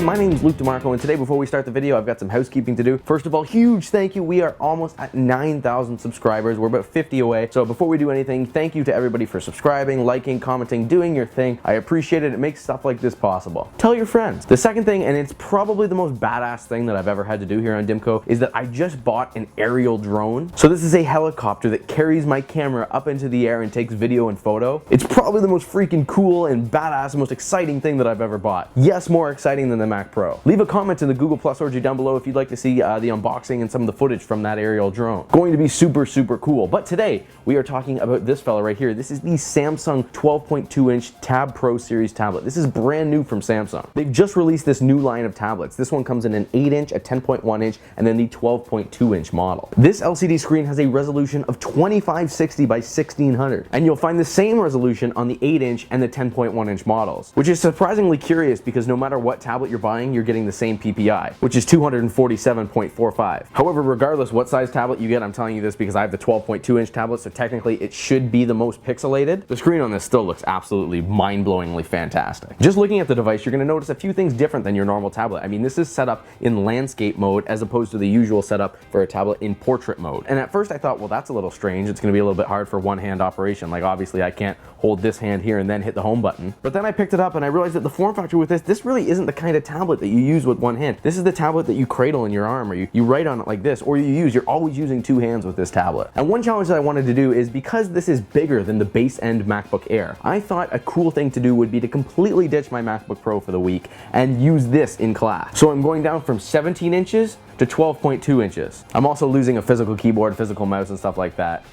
everyone, my name is DiMarco, and today before we start the video I've got some housekeeping to do. First of all, huge thank you. We are almost at 9,000 subscribers. We're about 50 away. So before we do anything, thank you to everybody for subscribing, liking, commenting, doing your thing. I appreciate it. It makes stuff like this possible. Tell your friends. The second thing, and it's probably the most badass thing that I've ever had to do here on DiMco, is that I just bought an aerial drone. So this is a helicopter that carries my camera up into the air and takes video and photo. It's probably the most freaking cool and badass and most exciting thing that I've ever bought. Yes, more exciting than the Mac Pro. Leave a comment in the Google Plus orgy down below if you'd like to see the unboxing and some of the footage from that aerial drone. Going to be super, super cool. But today, we are talking about this fella right here. This is the Samsung 12.2-inch Tab Pro series tablet. This is brand new from Samsung. They've just released this new line of tablets. This one comes in an 8-inch, a 10.1-inch, and then the 12.2-inch model. This LCD screen has a resolution of 2560 by 1600, and you'll find the same resolution on the 8-inch and the 10.1-inch models, which is surprisingly curious because no matter what tablet you're buying, you're getting the same PPI, which is 247.45. However, regardless what size tablet you get, I'm telling you this because I have the 12.2-inch tablet, so technically it should be the most pixelated. The screen on this still looks absolutely mind-blowingly fantastic. Just looking at the device, you're going to notice a few things different than your normal tablet. I mean, this is set up in landscape mode as opposed to the usual setup for a tablet in portrait mode. And at first I thought, well, that's a little strange. It's going to be a little bit hard for one-hand operation. Like, obviously I can't hold this hand here and then hit the home button. But then I picked it up and I realized that the form factor with this really isn't the kind of tablet that you use with one hand. This is the tablet that you cradle in your arm, or you write on it like this, or you're always using two hands with this tablet. And one challenge that I wanted to do is, because this is bigger than the base end MacBook Air, I thought a cool thing to do would be to completely ditch my MacBook Pro for the week and use this in class. So I'm going down from 17 inches to 12.2 inches. I'm also losing a physical keyboard, physical mouse, and stuff like that.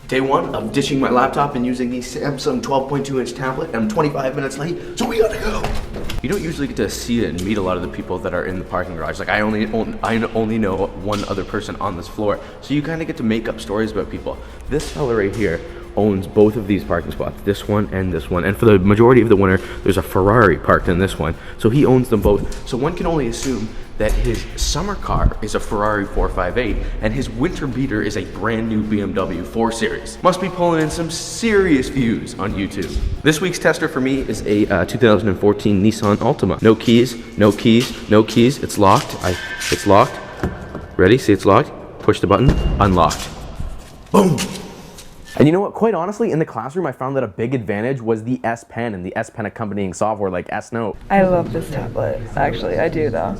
Day one of ditching my laptop and using the Samsung 12.2-inch tablet. I'm 25 minutes late, so we gotta go. You don't usually get to see it and meet a lot of the people that are in the parking garage. Like, I only know one other person on this floor, so you kind of get to make up stories about people. This fella right here owns both of these parking spots, this one and this one. And for the majority of the winter, there's a Ferrari parked in this one, so he owns them both. So one can only assume that his summer car is a Ferrari 458 and his winter beater is a brand new BMW 4 Series. Must be pulling in some serious views on YouTube. This week's tester for me is a 2014 Nissan Altima. No keys, no keys, no keys. It's locked. It's locked. Ready? See, it's locked. Push the button. Unlocked. Boom. And you know what, quite honestly, in the classroom I found that a big advantage was the S Pen and the S Pen accompanying software like S Note. I love this tablet. Actually, I do though.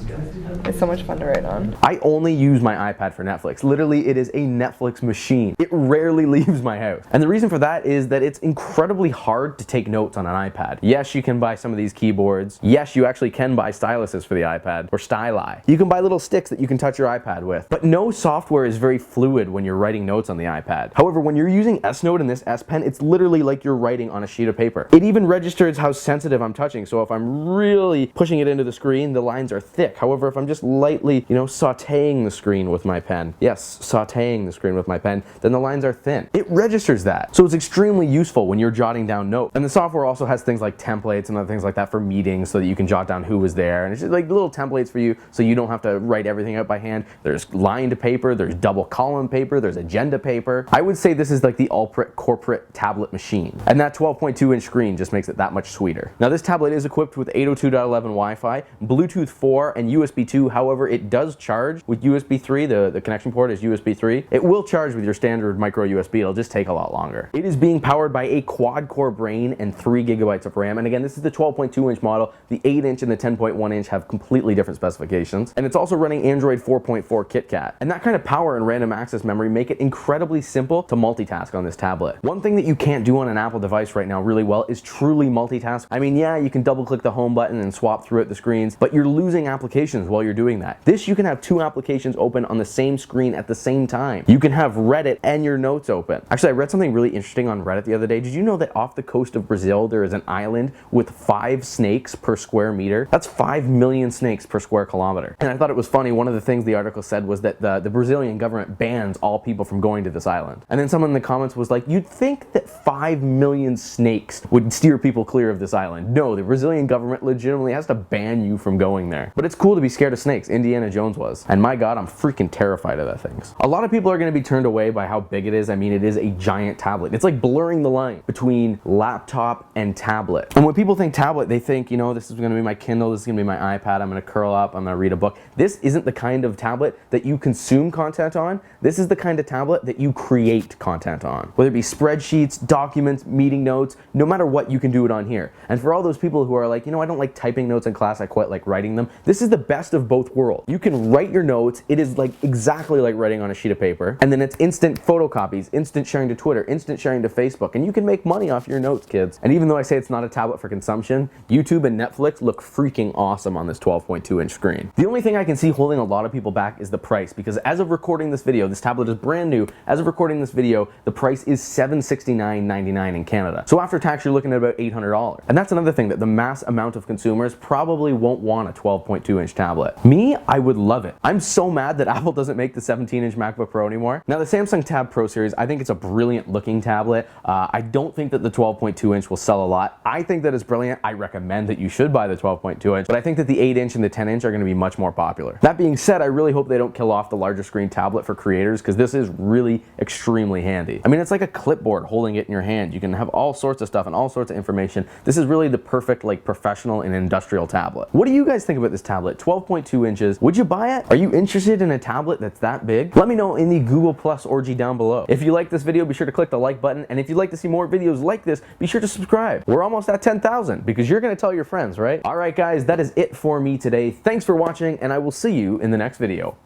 It's so much fun to write on. I only use my iPad for Netflix. Literally, it is a Netflix machine. It rarely leaves my house. And the reason for that is that it's incredibly hard to take notes on an iPad. Yes, you can buy some of these keyboards. Yes, you actually can buy styluses for the iPad, or styli. You can buy little sticks that you can touch your iPad with. But no software is very fluid when you're writing notes on the iPad. However, when you're using S Note and this S Pen, it's literally like you're writing on a sheet of paper. It even registers how sensitive I'm touching, so if I'm really pushing it into the screen, the lines are thick. However, if I'm just lightly, sauteing the screen with my pen, yes, sauteing the screen with my pen, then the lines are thin. It registers that. So it's extremely useful when you're jotting down notes. And the software also has things like templates and other things like that for meetings so that you can jot down who was there. And it's just like little templates for you so you don't have to write everything out by hand. There's lined paper, there's double column paper, there's agenda paper. I would say this is like the ultimate corporate tablet machine. And that 12.2-inch screen just makes it that much sweeter. Now this tablet is equipped with 802.11 Wi-Fi, Bluetooth 4, and USB 2. However, it does charge with USB 3. The connection port is USB 3. It will charge with your standard micro USB. It'll just take a lot longer. It is being powered by a quad-core brain and 3 gigabytes of RAM. And again, this is the 12.2-inch model. The 8-inch and the 10.1-inch have completely different specifications. And it's also running Android 4.4 KitKat. And that kind of power and random access memory make it incredibly simple to multitask on this tablet. One thing that you can't do on an Apple device right now really well is truly multitask. I mean, yeah, you can double click the home button and swap throughout the screens, but you're losing applications while you're doing that. This, you can have 2 applications open on the same screen at the same time. You can have Reddit and your notes open. Actually, I read something really interesting on Reddit the other day. Did you know that off the coast of Brazil, there is an island with 5 snakes per square meter? That's 5 million snakes per square kilometer. And I thought it was funny. One of the things the article said was that the Brazilian government bans all people from going to this island. And then someone in the comments once was like, you'd think that 5 million snakes would steer people clear of this island. No, the Brazilian government legitimately has to ban you from going there. But it's cool to be scared of snakes. Indiana Jones was. And my God, I'm freaking terrified of that things. A lot of people are going to be turned away by how big it is. I mean, it is a giant tablet. It's like blurring the line between laptop and tablet. And when people think tablet, they think, you know, this is going to be my Kindle, this is going to be my iPad, I'm going to curl up, I'm going to read a book. This isn't the kind of tablet that you consume content on. This is the kind of tablet that you create content on. Whether it be spreadsheets, documents, meeting notes, no matter what, you can do it on here. And for all those people who are like, you know, I don't like typing notes in class, I quite like writing them, this is the best of both worlds. You can write your notes, it is like exactly like writing on a sheet of paper, and then it's instant photocopies, instant sharing to Twitter, instant sharing to Facebook, and you can make money off your notes, kids. And even though I say it's not a tablet for consumption, YouTube and Netflix look freaking awesome on this 12.2-inch screen. The only thing I can see holding a lot of people back is the price, because as of recording this video, this tablet is brand new. As of recording this video, the price is $769.99 in Canada. So after tax, you're looking at about $800. And that's another thing, that the mass amount of consumers probably won't want a 12.2-inch tablet. Me, I would love it. I'm so mad that Apple doesn't make the 17-inch MacBook Pro anymore. Now the Samsung Tab Pro series, I think it's a brilliant looking tablet. I don't think that the 12.2-inch will sell a lot. I think that it's brilliant. I recommend that you should buy the 12.2-inch, but I think that the 8-inch and the 10-inch are going to be much more popular. That being said, I really hope they don't kill off the larger screen tablet for creators, because this is really extremely handy. I mean, it's like a clipboard holding it in your hand. You can have all sorts of stuff and all sorts of information. This is really the perfect like professional and industrial tablet. What do you guys think about this tablet? 12.2 inches. Would you buy it? Are you interested in a tablet that's that big? Let me know in the Google Plus orgy down below. If you like this video, be sure to click the like button, and if you'd like to see more videos like this, be sure to subscribe. We're almost at 10,000, because you're going to tell your friends, right? All right, guys, that is it for me today. Thanks for watching, and I will see you in the next video.